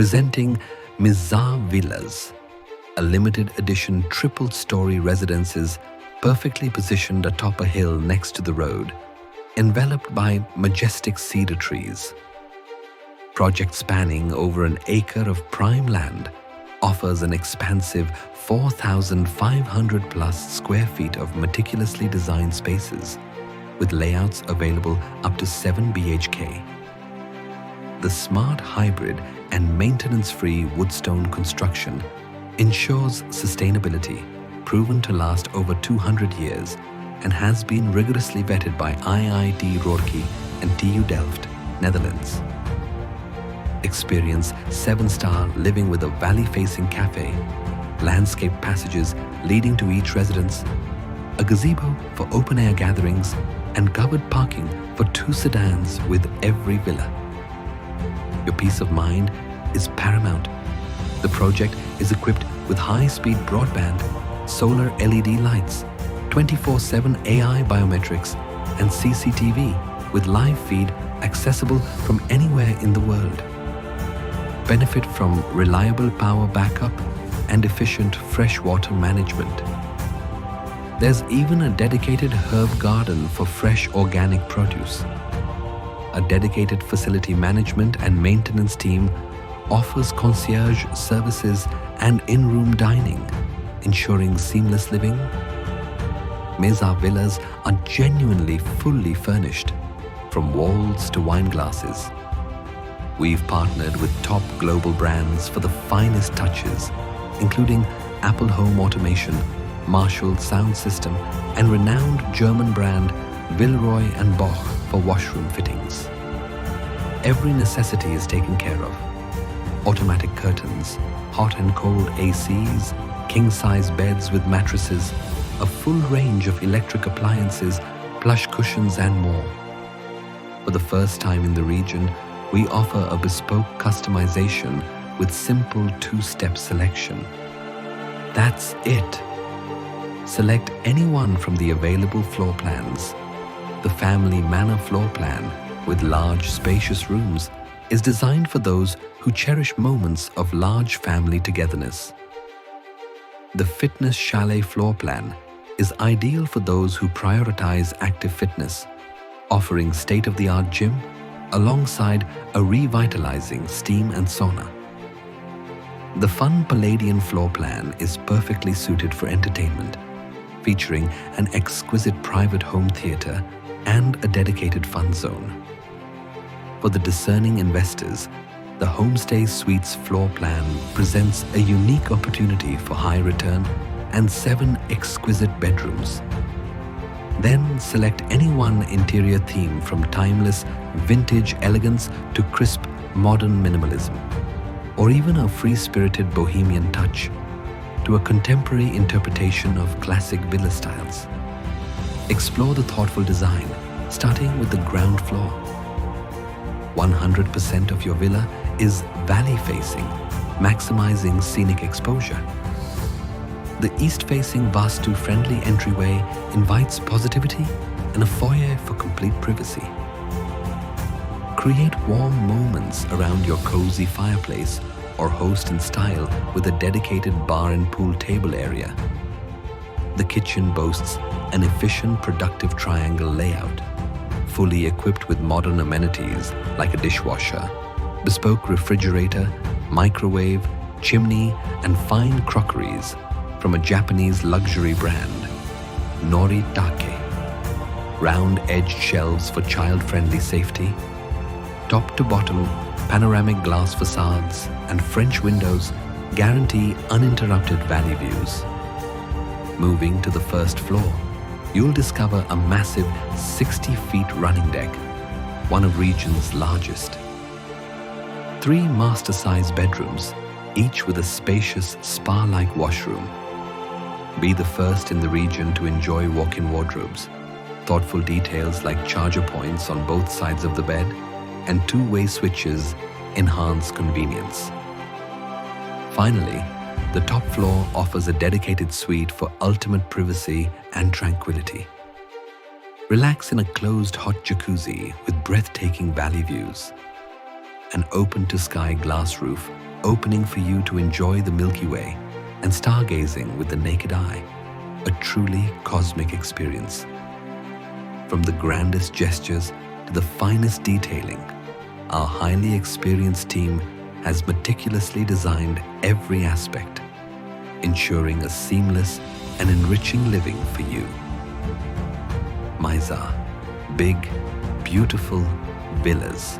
presenting MIZAR Villas, a limited edition triple-story residences perfectly positioned atop a hill next to the road, enveloped by majestic cedar trees. Project spanning over an acre of prime land offers an expansive 4,500 plus square feet of meticulously designed spaces, with layouts available up to 7 BHK. The smart hybrid and maintenance-free woodstone construction ensures sustainability, proven to last over 200 years, and has been rigorously vetted by IIT Roorkee and TU Delft, Netherlands. Experience 7-star living with a valley-facing cafe, landscape passages leading to each residence, a gazebo for open-air gatherings, and covered parking for 2 sedans with every villa. Your peace of mind is paramount. The project is equipped with high-speed broadband, solar LED lights, 24/7 AI biometrics, and CCTV with live feed accessible from anywhere in the world. Benefit from reliable power backup and efficient freshwater management. There's even a dedicated herb garden for fresh organic produce. A dedicated facility management and maintenance team offers concierge services and in-room dining, ensuring seamless living. MIZAR Villas are genuinely fully furnished, from walls to wine glasses. We've partnered with top global brands for the finest touches, including Apple Home Automation, Marshall Sound System, and renowned German brand Villeroy & Boch for washroom fittings. Every necessity is taken care of. Automatic curtains, hot and cold ACs, king-size beds with mattresses, a full range of electric appliances, plush cushions, and more. For the first time in the region, we offer a bespoke customization with simple 2-step selection. That's it. Select any one from the available floor plans. The Family Manor floor plan, with large spacious rooms, is designed for those who cherish moments of large family togetherness. The Fitness Chalet floor plan is ideal for those who prioritize active fitness, offering state-of-the-art gym alongside a revitalizing steam and sauna. The Fun Palladian floor plan is perfectly suited for entertainment, featuring an exquisite private home theater and a dedicated fun zone. For the discerning investors, the Homestay Suites floor plan presents a unique opportunity for high return and 7 exquisite bedrooms. Then select any one interior theme, from timeless vintage elegance to crisp modern minimalism, or even a free-spirited bohemian touch to a contemporary interpretation of classic villa styles. Explore the thoughtful design, starting with the ground floor. 100% of your villa is valley-facing, maximizing scenic exposure. The east-facing Vastu-friendly entryway invites positivity and a foyer for complete privacy. Create warm moments around your cozy fireplace, or host in style with a dedicated bar and pool table area. The kitchen boasts an efficient, productive triangle layout, fully equipped with modern amenities like a dishwasher, bespoke refrigerator, microwave, chimney, and fine crockeries from a Japanese luxury brand, Noritake. Round-edged shelves for child-friendly safety, top-to-bottom panoramic glass facades, and French windows guarantee uninterrupted valley views. Moving to the first floor, you'll discover a massive 60 feet running deck, one of region's largest. 3 master-sized bedrooms, each with a spacious spa-like washroom. Be the first in the region to enjoy walk-in wardrobes, thoughtful details like charger points on both sides of the bed, and 2-way switches enhance convenience. Finally, the top floor offers a dedicated suite for ultimate privacy and tranquility. Relax in a closed hot jacuzzi with breathtaking valley views. An open-to-sky glass roof opening for you to enjoy the Milky Way and stargazing with the naked eye, a truly cosmic experience. From the grandest gestures to the finest detailing, our highly experienced team has meticulously designed every aspect, ensuring a seamless and enriching living for you. MIZAR, big, beautiful villas.